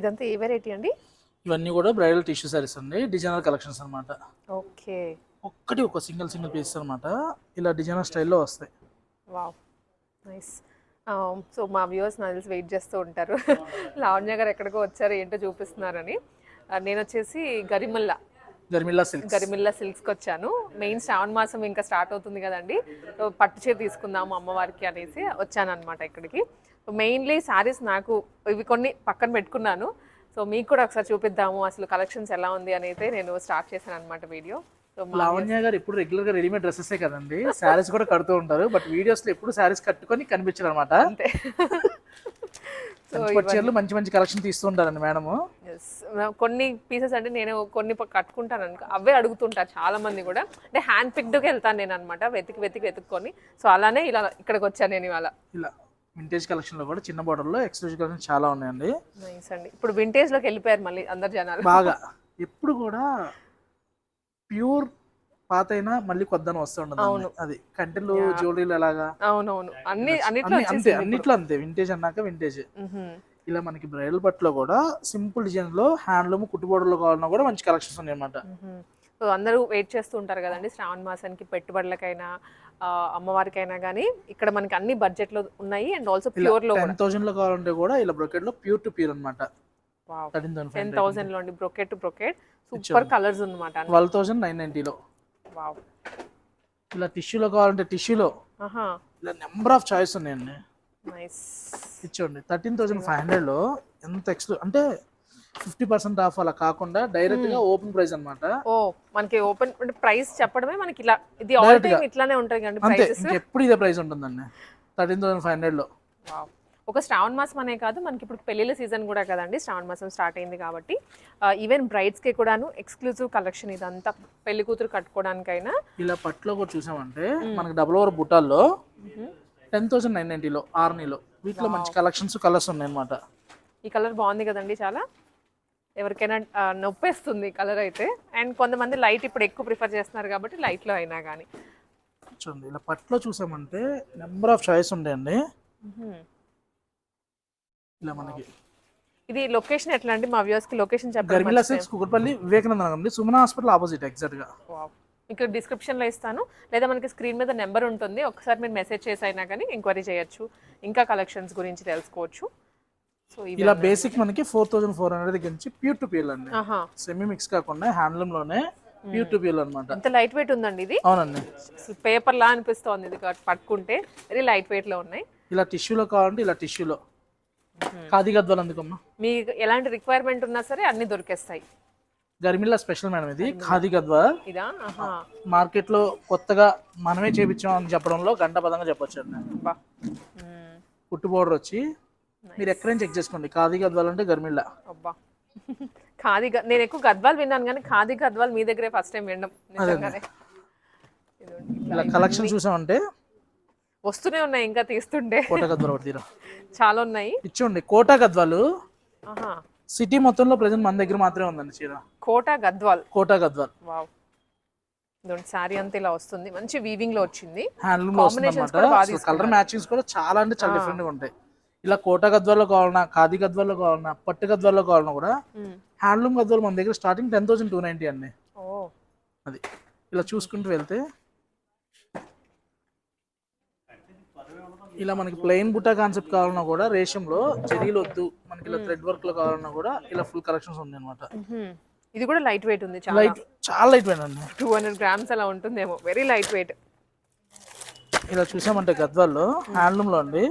ఇదంతా ఏ వెరైటీ అండి? ఇవన్నీ కూడా బ్రైడల్ టిష్యూ సారీస్ అండి, డిజైనర్ కలెక్షన్స్ అనమాట. ఓకే. ఒక సింగిల్ పీస్ అనమాట. ఇలా డిజైనర్ స్టైల్లో వస్తాయి. Wow, nice. సో మా వ్యూవర్స్ నాకు తెలిసి వెయిట్ చేస్తూ ఉంటారు. లావణ్య గారు ఎక్కడికో వచ్చారు, ఏంటో చూపిస్తున్నారని. నేను వచ్చేసి గరిమిల్లా సిల్క్స్కి వచ్చాను. మెయిన్ శ్రావణ మాసం ఇంకా స్టార్ట్ అవుతుంది కదండి, సో పట్టు చీర తీసుకుందాము అమ్మవారికి అనేసి వచ్చాను అనమాట ఇక్కడికి. మెయిన్లీ శారీస్ నాకు ఇవి కొన్ని పక్కన పెట్టుకున్నాను. సో మీకు కూడా ఒకసారి చూపిద్దాము అసలు కలెక్షన్స్ ఎలా ఉంది అని అయితే నేను స్టార్ట్ చేశాను అనమాట వీడియో. లావణ్య గారు ఇప్పుడు రెగ్యులర్ గా రెడీమేడ్ డ్రెస్సెస్ కదండి, శారీస్ కూడా కడుతూ ఉంటారు. బట్ వీడియోస్ లో ఎప్పుడు శారీస్ కట్టుకొని కనిపించారు అనమాట. అంతే. చీరలు మంచి కలెక్షన్ తీస్తుంటారండి మేడం. కొన్ని పీసెస్ అంటే నేను కొన్ని కట్టుకుంటాను అనుకో, అవే అడుగుతుంటారు చాలా మంది కూడా. అంటే హ్యాండ్ పిక్డ్కి వెళ్తాను నేను అనమాట, వెతుక్కొని. సో అలానే ఇలా ఇక్కడికి వచ్చాను నేను ఇవాళ. ఇలా వింటేజ్ కలెక్షన్ లో కూడా చిన్న బార్డర్ లో ఎక్స్క్లూజివ్ కలెక్షన్ చాలా ఉన్నాయండి. నైస్ అండి. ఇప్పుడు వింటేజ్ లోకి వెళ్ళిపోయారు మళ్ళీ అందరు జనాలు బాగా. ఎప్పుడు కూడా ప్యూర్ పాత అయినా మళ్ళీ కొత్తను వస్తుండదు. అది కంటెలు జ్యువెలరీలు ఎలాగా. అవునవును, అన్నిట్లో అంతే. వింటేజ్ అన్నాక వింటేజ్. ఇలా మనకి బ్రైడల్ పట్టులో కూడా సింపుల్ డిజైన్ లో హ్యాండ్లూమ్ కుట్టుబోర్డులో కావాలన్నా కూడా మంచి కలెక్షన్స్ ఉన్నాయి అన్నమాట. సో అందరూ వెయిట్ చేస్తూ ఉంటారు కదండి శ్రావణ మాసానికి పెట్టుబడులకైనా అమ్మవారికైనా కానీ. ఇక్కడ మనకి అన్ని బడ్జెట్ లో ఉన్నాయి అండ్ ఆల్సో ప్యూర్ లో 10,000 లో కావాలంటే కూడా ఇలా బ్రోకెట్ లో ప్యూర్ టు ప్యూర్ అనమాట. 10,000 లో అండి, brocade to brocade. Super colours అన్నమాట. 12,990 లో. వావ్. ఇలా టిష్యూలో కావాలంటే టిష్యూలో ఇలా నెంబర్ ఆఫ్ చాయిస్ ఉన్నాయండి. నైస్. ఇచ్చోండి 13,500 లో ఎంత అంటే 50% ఆఫ్ అలా కాకుండా డైరెక్ట్ గా ఓపెన్ ప్రైస్ అన్నమాట. ఓ మనకి ఓపెన్ ప్రైస్ చెప్పడమే మనకి ఇలా. ఇది ఆల్ టైం ఇట్లానే ఉంటాయి కండి ప్రైసెస్. ఎప్పుడు ఇదే ప్రైస్ ఉంటుందండి 13,500 లో. వావ్. ఒక శ్రావణ మాసం అనే కాదు, మనకి ఇప్పుడు పెళ్లిళ్ళ సీజన్ కూడా కదండి, శ్రావణ మాసం స్టార్ట్ అయింది కాబట్టి ఈవెన్ బ్రైడ్స్కి కూడాను ఎక్స్క్లూజివ్ కలెక్షన్ ఇదంతా పెళ్లి కూతురు కట్టుకోవడానికైనా. ఇలా పట్టులో కూడా చూసామంటే మనకి డబుల్ ఓవర్ బుట్టాల్లో 10,990 లో ఆర్నీలో వీటిలో మంచి కలెక్షన్స్ కలర్స్ ఉన్నాయి అన్నమాట. ఈ కలర్ బాగుంది కదండి చాలా. ఎవరికైనా నొప్పేస్తుంది కలర్ అయితే. అండ్ కొంతమంది లైట్ ఇప్పుడు ఎక్కువ ప్రిఫర్ చేస్తున్నారు కాబట్టి లైట్లో అయినా కానీ. చూడండి ఇలా పట్టులో చూసామంటే నెంబర్ ఆఫ్ చాయిస్ ఉంటాయండి. ఇలా మనకి ఇది లొకేషన్ ఎట్లా అండి మా వ్యూవర్స్ కి లొకేషన్ చెప్పండి. గరిమిల్లా సిల్క్స్ కుకట్పల్లి వివేకానంద అండి, సుమన హాస్పిటల్ ఆపోజిట్ ఎగ్జాక్ట్ గా. ఇక్కడ డిస్క్రిప్షన్ లో ఇస్తాను, లేదా మనకి స్క్రీన్ మీద నెంబర్ ఉంటుంది, ఒకసారి మీరు మెసేజ్ చేసి అయినా కానీ ఎంక్వైరీ చేయొచ్చు, ఇంకా కలెక్షన్స్ గురించి తెలుసుకోవచ్చు. సో ఇలా బేసిక్ మనకి 4,400 దగ్గర నుంచి ప్యూర్ టు ప్యూర్ అండి. సెమీ మిక్స్ కాకుండా హ్యాండ్లూమ్ లోనే ప్యూర్ టు ప్యూర్ అన్నమాట. ఎంత లైట్ వెయిట్ ఉందండి ఇది. అవునండి, పేపర్ లా అనిపిస్తోంది ఇది పట్టుకుంటే. వెరీ లైట్ వెయిట్ లో ఉన్నాయి. ఇలా టిష్యూలో కావాలంటే ఇలా టిష్యూలో ఖాదీ గద్వాల్ అందుకమ్మా. మీకు ఎలాంటి రిక్వైర్మెంట్ ఉన్నా సరే అన్ని దొరికేస్తాయి. గరిమిల్లా స్పెషల్ మేడం ఇది ఖాదీ గద్వాల్. ఇదా మార్కెట్ లో కొత్తగా మనమే చేపించాం అని చెప్పడంలో గంటపదంగా చెప్పొచ్చు అండి. పుట్టు బోర్డర్ వచ్చి మీరు ఎక్కడైనా చెక్ చేసుకోండి, ఖాదీ గద్వాల్ అంటే గరిమిల్లా. అబ్బా ఖాదీ. నేను ఎక్కువ గద్వాల్ విన్నాను కానీ ఖాదీ గద్వాల్ మీ దగ్గరే ఫస్ట్ టైం వినడం నిజంగానే. ఇలా కలెక్షన్ చూసామంటే వస్తూనే ఉన్నాయి ఇంకా తీస్తుంటే. కోటా గద్వాల్ ఒకటి తీరా చాలా ఉన్నాయి. ఇచ్చోండి కోటా గద్వాల్ సిటీ మొత్తంలో ప్రెజెంట్ మన దగ్గర మాత్రమే ఉందండి చీర. కోటా గద్వాల్. వావ్. సారీ అంతా ఇలా వస్తుంది, మంచి వీవింగ్ లో వచ్చింది. హ్యాండ్లూమ్ లో వస్తుంది. కలర్ మ్యాచింగ్స్ కూడా చాలా అంటే చాలా డిఫరెంట్ గా ఉంటాయి. ఇలా కోటా గద్వాల్లో కావాలన్నా, ఖాదీ గద్వాల్లో కావాలన్నా, పట్టు గద్వాల్లో కావాలన్నా కూడా హ్యాండ్లూమ్ గద్వాల్ మన దగ్గర స్టార్టింగ్ 10,290 అండి. అది ఇలా చూసుకుంటూ వెళ్తే ఇలా మనకి ప్లెయిన్ బుట్టా కాన్సెప్ట్ కావాలన్నా కూడా రేషంలో జరీలు వద్దు, మనకి ఇలా థ్రెడ్ వర్క్ లో కావాలన్నా కూడా ఇలా ఫుల్ కలెక్షన్స్ ఉంది అనమాట. ఇది కూడా లైట్ వెయిట్ ఉంది, చాలా లైట్ వెయిట్ అండి. 200 grams అలా ఉంటుందేమో, వెరీ లైట్ వెయిట్. ఇలా చూసామంటే గద్వాల్లో హ్యాండ్లూమ్ లో అండి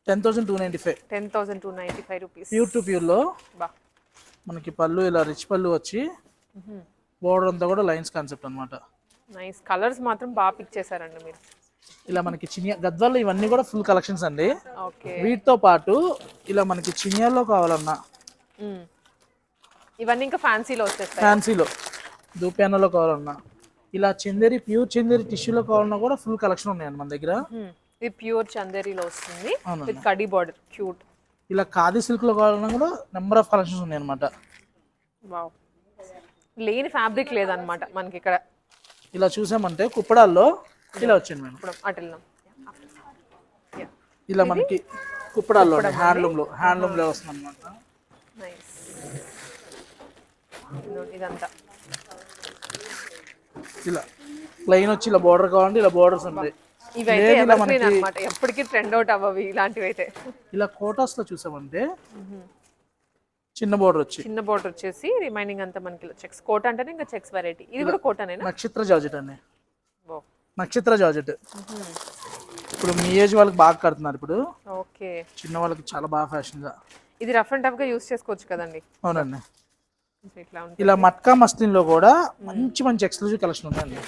10,295 రూపీస్. ప్యూర్ టు ప్యూర్ లో మనకి పళ్ళు ఇలా రిచ్ పళ్ళు వచ్చి బోర్డర్ అంతా కూడా లైన్స్ కాన్సెప్ట్ అన్నమాట. నైస్. కలర్స్ మాత్రం బాగా పిక్ చేశారండి మీరు. ఇలా మనకి చినియా గద్వాల్లో ఇవన్నీ కూడా ఫుల్ కలెక్షన్స్ అండి. వీటితో పాటు ఇలా మనకి చినియాలో కావాలన్నా ఇవన్నీ ఇంకా ఫ్యాన్సీలో వస్తాయి. ఫ్యాన్సీలో దూప్యానలో కావాలన్నా, ఇలా చందేరి ప్యూర్ చందేరి టిష్యూలో కావాలన్నా కూడా ఫుల్ కలెక్షన్ ఉన్నాయండి మన దగ్గర. ఇది ప్యూర్ చందేరిలో వస్తుంది విత్ కడి బార్డర్, క్యూట్. ఇలా ఖాదీ సిల్క్ లో కావాలన్నా కూడా నెంబర్ ఆఫ్ కలెక్షన్స్ ఉన్నాయి అనమాట. వావ్. లేని ఫ్యాబ్రిక్ లేదనమాట మనకి ఇక్కడ. ఇలా చూసామంటే కుప్పడాల్లో ఇలా వచ్చింది మేడం. ఇప్పుడు అటు వెళ్దాం. ఇలా మనకి కుప్పడాల్లో హ్యాండ్లూమ్ లో వస్తుంది అనమాట. నైస్. ఇదంతా ఇలా ప్లెయిన్ వచ్చి ఇలా బోర్డర్ కావాలంటే ఇలా బోర్డర్స్ ఉంటాయి. ఇవైతే ఎవర్ అన్నమాట, ఎప్పటికీ ట్రెండ్ అవుట్ అవ్వవి ఇలాంటివి అయితే. ఇలా కోటాస్ లో చూసామంటే చిన్న బోర్డర్ వచ్చేసి రిమైనింగ్ అంతా మనకి చెక్స్. కోట అంటేనే ఇంకా చెక్స్ వెరైటీ. ఇది కూడా కోటనేనా? నక్షత్ర జార్జెట్ అండి. నక్షత్ర జార్జెట్ ఇప్పుడు మీ ఏజ్ వాళ్ళకి బాగా కడుతున్నారు ఇప్పుడు. ఓకే. చిన్న వాళ్ళకి చాలా బాగా ఫ్యాషన్ గా. ఇది రఫ్ అండ్ టఫ్ గా యూస్ చేసుకోవచ్చు కదండి. అవునండి. ఇట్లా ఇలా మట్కా మస్లిన్ లో కూడా మంచి మంచి ఎక్స్క్లూజివ్ కలెక్షన్ ఉందండి.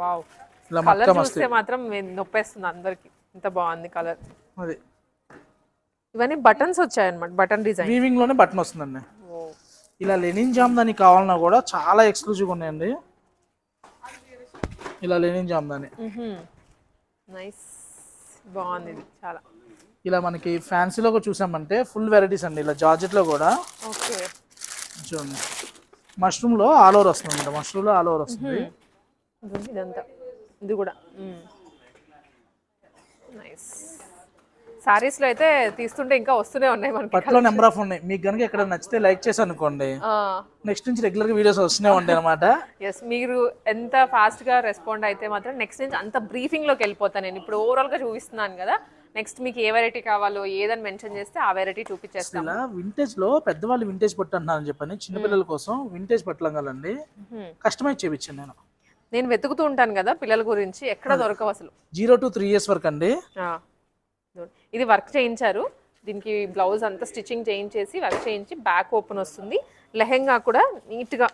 వావ్. ఇలా కలర్ చూస్తే మాత్రం నొప్పేస్తుంది అందరికి, ఇంత బాగుంది కలర్. అది ఇవన్నీ బటన్స్ వచ్చాయన్నమాట, బటన్ డిజైన్. వీవింగ్ లోనే బటన్ వస్తుందండి. ఇలా లెనిన్ జామ్దాని కావాలన్నా కూడా చాలా ఎక్స్క్లూజివ్ ఉన్నాయండి. ఇలా లెనిన్ జామ్దాని నైస్, బాగుంది ఇది చాలా. ఇలా మనకి ఫ్యాన్సీలో కూడా చూసామంటే ఫుల్ వెరైటీస్ అండి. ఇలా జార్జెట్ లో కూడా ఓకే చూడండి, మష్రూమ్ లో ఆల్ ఓవర్ వస్తుంది అనమాట. మష్రూమ్ లో ఆల్ ఓవర్ వస్తుంది. ఇదంతా ఇది కూడా నైస్. సారీస్ లో అయితే తీస్తుంటే ఇంకా వస్తూనే ఉన్నాయి మనకి. పట్లో నెంబర్ ఆఫ్ ఉన్నాయి. మీకు కనుక ఎక్కడ నచ్చితే లైక్ చేసి అనుకోండి, నెక్స్ట్ నుంచి రెగ్యులర్ గా వీడియోస్ వస్తూనే ఉంటాయి అనమాట. ఎస్, మీరు ఎంత ఫాస్ట్ గా రెస్పాండ్ అయితే మాత్రం నెక్స్ట్ నుంచి అంత బ్రీఫింగ్ లోకి వెళ్ళిపోతాను నేను. ఇప్పుడు ఓవరాల్ గా చూపిస్తున్నాను కదా, నెక్స్ట్ మీకు ఏ వెరైటీ కావాలో ఏదని మెన్షన్ చేస్తే ఆ వెరైటీ చూపించేస్తాను. ఇలా వింటేజ్ లో పెద్దవాళ్ళు వింటేజ్ పట్టు అంటున్నారని చెప్పని చిన్నపిల్లల కోసం వింటేజ్ పట్టులంగాలండి కస్టమైజ్ చేయించాను నేను వెతుకుతూ ఉంటాను కదా పిల్లల గురించి, ఎక్కడ దొరకవు అసలు. 0 to 3 years వరకు అండి. ఇది వర్క్ చేయించారు, దీనికి బ్లౌజ్ అంతా స్టిచ్చింగ్ చేయించేసి వర్క్ చేయించి బ్యాక్ ఓపెన్ వస్తుంది. లెహెంగా కూడా నీట్ గా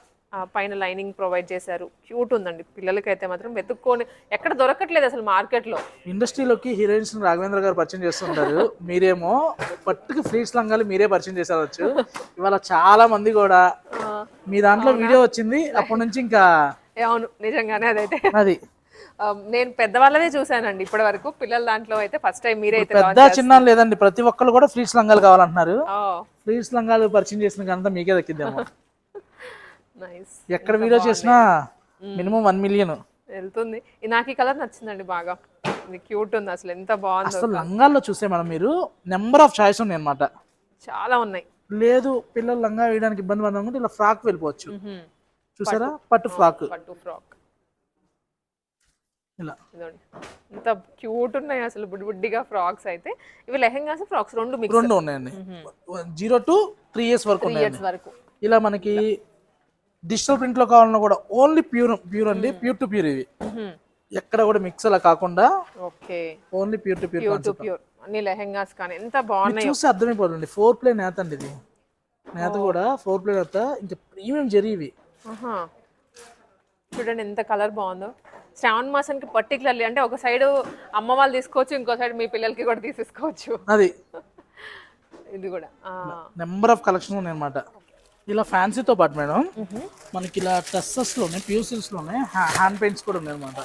పైన లైనింగ్ ప్రొవైడ్ చేశారు. క్యూట్ ఉందండి. పిల్లలకైతే మాత్రం వెతుక్కొని ఎక్కడ దొరకట్లేదు అసలు మార్కెట్ లో. ఇండస్ట్రీలోకి హీరోయిన్స్ రాఘవేంద్ర గారు పరిచయం చేస్తుంటారు, మీరేమో పట్టుకు ఫ్లీట్స్ లంగాలు మీరే పరిచయం చేసేవచ్చు. ఇవాళ చాలా మంది కూడా మీ దాంట్లో వీడియో వచ్చింది, అప్పటి నుంచి ఇంకా. అవును, నిజంగానే అదైతే అది నేను పెద్దవాళ్ళదే చూసానండి ఇప్పటి వరకు. పిల్లల దాంట్లో అయితే ఫస్ట్ టైం మీరే అయితే. పెద్ద చిన్న లేదండి, ప్రతి ఒక్కళ్ళు కూడా ఫ్లీట్స్ లంగాలు కావాలంటున్నారు. ఫ్లీట్స్ లంగాలు పరిచయం చేసిన కనుక మీకే దక్కిద్దాము. ఎక్కడ వీడియో చేసినా మినిమం 1 million వెళ్తుంది. నాకు ఈ కలర్ నచ్చిందండి బాగా, ఇది క్యూట్ ఉంది అసలు, ఎంత బాగుంది. అసలు లంగాల్లో చూస్తే మనం మీరు నెంబర్ ఆఫ్ చాయిస్ ఉన్నాయి అన్నమాట, చాలా ఉన్నాయి. లేదు పిల్లలు లంగా వేయడానికి ఇబ్బంది పడుతుంటే ఇలా ఫ్రాక్ వెళ్ళిపోవచ్చు. చూసారా, పట్టు ఫ్రాక్ ఇలా ఎంత క్యూట్ ఉన్నాయి అసలు, బుడ్డిగా ఫ్రాక్స్ అయితే. ఇవి లెహెంగాస్ ఫ్రాక్స్ రెండు ఉన్నాయండి. 0 to 3 years వరకు. ఇలా మనకి డిజిటల్ ప్రింట్ లో కావాలన్నా కూడా ఓన్లీ ప్యూర్ అండి, ప్యూర్ టు ప్యూర్. ఇవి ఎక్కడ కూడా మిక్స్ అలా కాకుండా ఓన్లీ ప్యూర్ టు ప్యూర్. అన్ని లెహెంగాస్ కానీ ఎంత బాగున్నాయి చూస్తే అర్థమైపోతుంది. 4 play నేత అండి ఇది. నేత కూడా 4 play నేత, ఇంకా ప్రీమియం జరీ ఇవి. చూడండి ఎంత కలర్ బాగుందో. శ్రావణ మాసానికి పర్టికులర్లీ అంటే ఒక సైడ్ అమ్మ వాళ్ళు తీసుకోవచ్చు, ఇంకో సైడ్ మీ పిల్లలకి కూడా తీసుకోవచ్చు. అది ఇది కూడా నెంబర్ ఆఫ్ కలెక్షన్ ఉన్నాయి అన్నమాట. ఇలా ఫ్యాన్సీతో పాటు మేడం మనకి ఇలా టెస్సెస్ లోనే ప్యూసిల్స్ లోనే హ్యాండ్ పెయింట్స్ కూడా ఉన్నాయి అనమాట.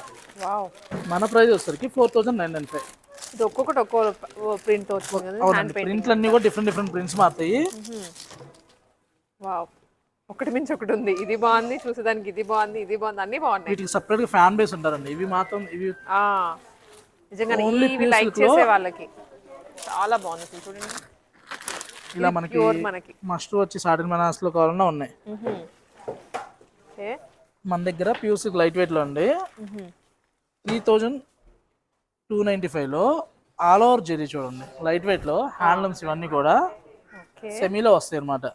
మన ప్రైస్ వచ్చేసరికి 4995. ఇది ఒక్కొక్కటి ఒక్కో ప్రింట్ వచ్చింది. ప్రింట్లు అన్ని కూడా డిఫరెంట్ ప్రింట్స్ మారుతాయి. వావ్, ఒకటి మించి ఒకటి ఉంది. ఇది బాగుంది చూసేదానికి, ఇది బాగుంది, ఇది బాగుంది, అన్ని బాగున్నాయి. వీటికి సెపరేట్ గా ఫ్యాన్ బేస్ ఉంటారండి. ఇవి మాత్రం ఇవి నిజంగా ఇవి లైక్ చేసే వాళ్ళకి చాలా బాగుంది. చూడండి ఇలా మనకి మస్ట్ వచ్చి సాటిన్ బనారస్ లో కావాలన్నా ఉన్నాయి. మన దగ్గర ప్యూసిక్ లైట్ వెయిట్ లో అండి 3295 లో ఆల్ ఓవర్ జెరీ చూడండి, లైట్ వెయిట్ లో హ్యాండ్లూమ్స్ ఇవన్నీ కూడా సెమీలో వస్తాయి అన్నమాట.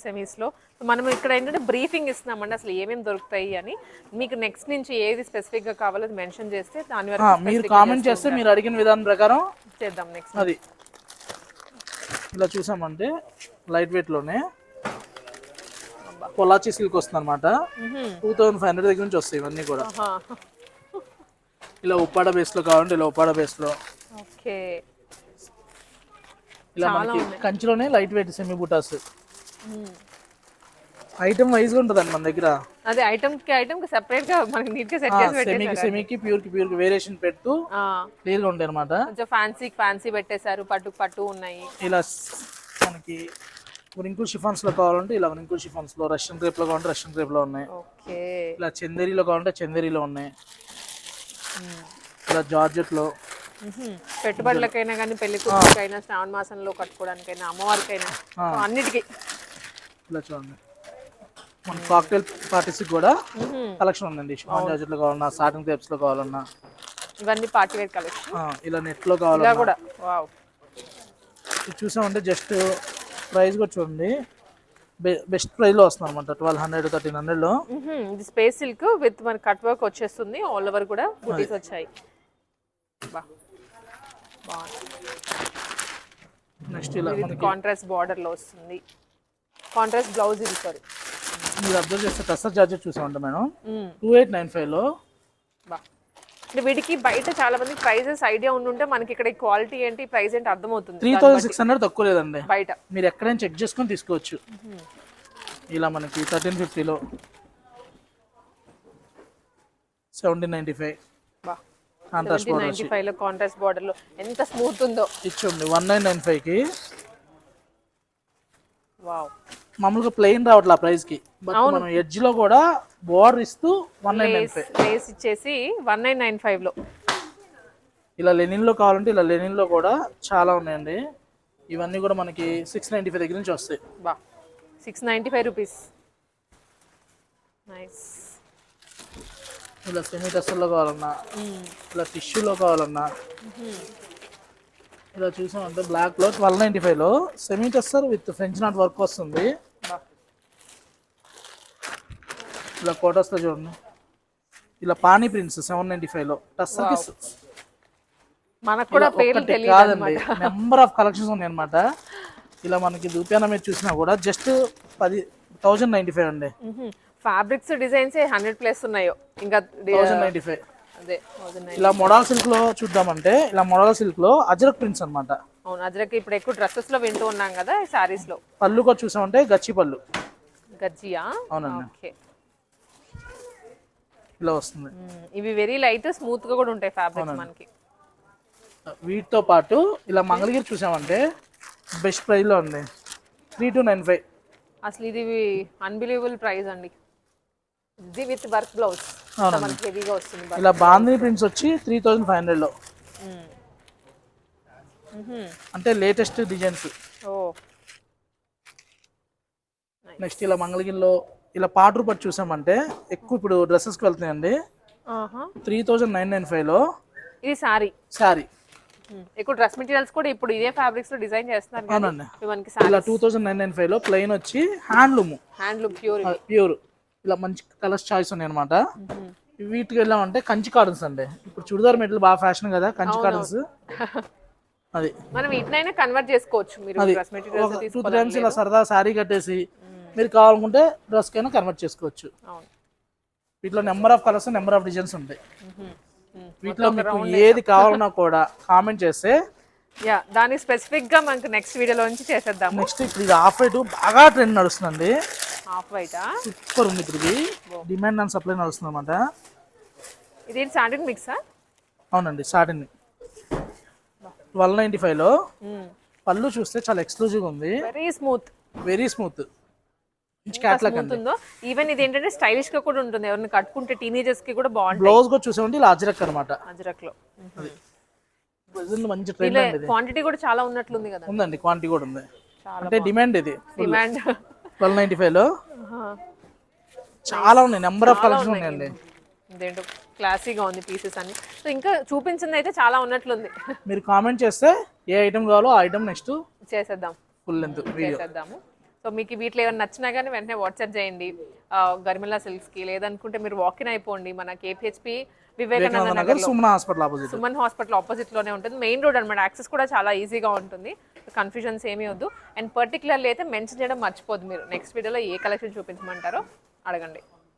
సెమీస్ లో మనం ఇక్కడ ఏంటంటే బ్రీఫింగ్ ఇస్తున్నామండి అసలు ఏమేమి దొరుకుతాయి అని. మీకు నెక్స్ట్ నుంచి ఏది స్పెసిఫిక్ గా కావాలో మెన్షన్ చేస్తే దాని వరకు మీరు కామెంట్ చేస్తే మీరు అడిగిన విధానం ప్రకారం చేద్దాం. నెక్స్ట్ అది ఇలా చూసామంటే లైట్ వెయిట్ లోనే పొలాచి సిల్క్ వస్తుంది అనమాట. 2500 దగ్గర నుంచి వస్తాయి ఇవన్నీ కూడా. ఇలా ఉప్పాడ బేస్ లో కావాలంటే ఇలా ఉప్పాడ బేస్ లో. ఇలా మనకి కంచిలోనే లైట్ వెయిట్ సెమీ బుటాస్ ఐటమ్ వైజ్ గా ఉంటదండి మన దగ్గర. అదే ఐటమ్ కి సెపరేట్ గా మనకి నీట్ గా సెట్ చేసి పెట్టేశారు. సెమీకి ప్యూర్ కి వేరియేషన్ పెట్టు క్లియర్ గా ఉంటాయి అన్నమాట. కొంచెం ఫ్యాన్సీ పెట్టేశారు. పట్టు ఉన్నాయి. ఇలా మనకి రింకుల్ షిఫాన్స్ లో కావాలంటే ఇలా రింకుల్ షిఫాన్స్ లో, రష్యన్ క్రేప్ లో కావాలంటే రష్యన్ క్రేప్ లో ఉన్నాయి. ఇలా చందేరీలో కావాలంటే చందేరీలో ఉన్నాయి. ఇలా జార్జెట్ లో పెట్టుబడులకైనా కానీ పెళ్లి కూతురికైనా శ్రావణ మాసంలో కట్టుకోవడానికైనా అమ్మవారికైనా అన్నిటికీ ఇలా చూడండి మన కాక్టైల్ పార్టీస్కి కూడా కలెక్షన్ ఉందండి. షాన్ జాకెట్లు కావాలన్నా, సాటిన్ టైప్స్లో కావాలన్నా, ఇవన్నీ పార్టీ వేర్ కలెక్షన్. ఇలా నెట్లో ఇలా కావాలన్నా కూడా వావ్. ఇది చూసామంటే జస్ట్ ప్రైస్ కూడా చూడండి బెస్ట్ ప్రైస్లో వస్తుంది అనమాట. 1200 1300లో. ఇది స్పేస్ సిల్క్ విత్ మన కట్ వర్క్ వచ్చేస్తుంది. ఆల్ ఓవర్ కూడా బుటీస్ వచ్చాయి. నెక్స్ట్ ఇలా కాంట్రాస్ట్ బార్డర్ లో వస్తుంది. కాంట్రాస్ట్ బ్లౌజ్ ఇది సారీ. మీరు అబ్జర్వ్ చేస్తే టస్సర్ జార్జెట్ చూసామంటే మేడం 2895లో. అంటే వీటికి బయట చాలా మంది ప్రైజెస్ ఐడియా ఉండుంటే మనకి ఇక్కడ క్వాలిటీ ఏంటి ప్రైస్ ఏంటి అర్థమవుతుంది. 3600 తక్కువ లేదండి బయట. మీరు ఎక్కడైనా చెక్ చేసుకొని తీసుకోవచ్చు. ఇలా మనకి 1350లో 1795. కాంట్రాస్ట్ బార్డర్ 1795 లో కాంట్రాస్ట్ బార్డర్ లో ఎంత స్మూత్ ఉందో. ఇచ్చుంది 1995కి. వావ్. మామూలుగా ప్లెయిన్ రావట్లే ఆ ప్రైస్ కి. బట్ మనం ఎడ్జ్ లో కూడా బోర్డర్ ఇస్తూ 1995 లేస్ ఇచ్చేసి 1995 లో. ఇలా లెనిన్ లో కావాలంటే ఇలా లెనిన్ లో కూడా చాలా ఉన్నాయండి. ఇవన్నీ కూడా మనకి 695 దగ్గర నుంచి వస్తాయి. బా 695 రూపీస్. నైస్. ఇలా సెమీ టస్సర్లో కావాలన్నా, ఇలా టిష్యూలో కావాలన్నా, ఇలా చూసామంటే బ్లాక్ లో 1295లో semi tussar with French knot work వస్తుంది. ఇలా కోటస్లో చూడండి. ఇలా పానీ ప్రింట్స్ 795లో టస్సర్ కి మనకు కూడా పేర్లు తెలియదు కాదండి. నెంబర్ ఆఫ్ కలెక్షన్స్ ఉన్నాయి అనమాట. ఇలా మనకి దూపాన మీద చూసినా కూడా జస్ట్ 1095 అండి. ఫ్యాబ్రిక్స్ డిజైన్స్ 100+ ఉన్నాయో ఇంకా 1095. అదే ఇలా మోడల్ సిల్క్ లో చూద్దామంటే ఇలా మోడల్ సిల్క్ లో అజరక్ ప్రింట్స్ అన్నమాట. అవును అజరక్ ఇప్పుడు ఎక్కువ డ్రెస్సెస్ లో వింటూ ఉన్నాం కదా ఈ సారీస్ లో. పళ్ళు కూడా చూసామంటే గచ్చి పళ్ళు. గజ్జియా. అవునండి. ఓకే. ఇలా వస్తుంది. ఇవి వెరీ లైట్ స్మూత్ గా కూడా ఉంటాయి ఫ్యాబ్రిక్స్ మనకి. వీటితో పాటు ఇలా మంగళగిరి చూసామంటే బెస్ట్ ప్రైస్ లో ఉంది 3295. అసలు ఇది అన్బిలీవబుల్ ప్రైస్ అండి. ఇది విత్ వర్క్ బ్లౌజ్ మనకి హెవీగా వస్తుంది. ఇలా బాందిని ప్రింట్స్ వచ్చి 3500లో. అంటే లేటెస్ట్ డిజైన్స్. ఓ. నెక్స్ట్ ఇలా మంగళగిరిలో ఇలా పాటరు పట్టు చూసామంటే ఎక్కువ ఇప్పుడు డ్రెస్సెస్కి వెళ్తున్నాయండి. 3995లో. ఇది సారీ. సారీ ఎక్కువ డ్రెస్ మెటీరియల్స్ కూడా ఇప్పుడు ఇదే ఫ్యాబ్రిక్స్ లో డిజైన్ చేస్తున్నారు. అవునండి. ఇలా 2995లో ప్లెయిన్ వచ్చి హ్యాండ్లూమ్ ప్యూర్. ఇలా మంచి కలర్స్ చాయిస్ ఉన్నాయి అనమాట. వీటికి వెళ్ళామంటే కంచి కాటన్స్ అండి. ఇప్పుడు చుడిదార్ మెటీరియల్ బాగా ఫ్యాషన్ కదా కంచి కాటన్స్. అది మనం వీటినైనా కన్వర్ట్ చేసుకోవచ్చు. మీరు డ్రెస్ మెటీరియల్స్ 2 times ఇలా సరదా సారీ కట్టేసి మీరు కావాలనుకుంటే డ్రెస్ కైనా కన్వర్ట్ చేసుకోవచ్చు. వీటిలో number of colours number of designs ఉంటాయి. వీటిలో మీకు ఏది కావాలన్నా కూడా కామెంట్ చేస్తే దానికి స్పెసిఫిక్ గా మనకి నెక్స్ట్ వీడియోలో నుంచి చేసేద్దాం. నెక్స్ట్ ఇప్పుడు ఇది ఆఫ్ వైట్ బాగా ట్రెండ్ నడుస్తుందండి. ఆఫ్ వైట్ సూపర్ ఉంది. ఇప్పుడు ఇది డిమాండ్ అండ్ సప్లై నడుస్తుంది అనమాట. ఇది సాటిన్ మిక్సా? అవునండి సాటిన్. 1295లో. పళ్ళు చూస్తే చాలా ఎక్స్క్లూజివ్ ఉంది. Very smooth. ఈవెన్ ఇది ఏంటంటే స్టైలిష్ గా కూడా ఉంటుంది. ఎవరిని కట్టుకుంటే టీనేజర్స్ కి కూడా బాగుంటుంది. బ్లౌజ్ కూడా చూసామంటే ఇలా అజరక్ అన్నమాట. అజరక్ లో మంచి ట్రెండ్ అండి. క్వాంటిటీ కూడా చాలా ఉన్నట్లుంది కదా. ఉందండి క్వాంటిటీ కూడా ఉంది. అంటే డిమాండ్ ఇది. డిమాండ్ 1295లో చాలా ఉన్నాయి. నెంబర్ ఆఫ్ కలెక్షన్ ఉన్నాయండి. ఇదేంటో క్లాసీగా ఉంది పీసెస్ అన్ని. సో ఇంకా చూపించింది అయితే చాలా ఉన్నట్లుంది. మీరు కామెంట్ చేస్తే ఏ ఐటమ్ కావాలో ఆ ఐటమ్ నెక్స్ట్ చేసేద్దాం. ఫుల్ లెంత్ వీడియో చేద్దాము. సో మీకు వీటిలో ఏమైనా నచ్చినా కానీ వెంటనే వాట్సాప్ చేయండి గర్మిలా సిల్క్స్కి. లేదనుకుంటే మీరు వాకిన్ అయిపోండి మన కేపీహెచ్పి వివేకానంద నగర్ సుమన్ హాస్పిటల్ ఆపోజిట్ లోనే ఉంటుంది. మెయిన్ రోడ్ అనమాట. యాక్సెస్ కూడా చాలా ఈజీగా ఉంటుంది. కన్ఫ్యూజన్స్ ఏమీ వద్దు. అండ్ పర్టికులర్లీ అయితే మెన్షన్ చేయడం మర్చిపోద్దు. మీరు నెక్స్ట్ వీడియోలో ఏ కలెక్షన్ చూపించమంటారో అడగండి.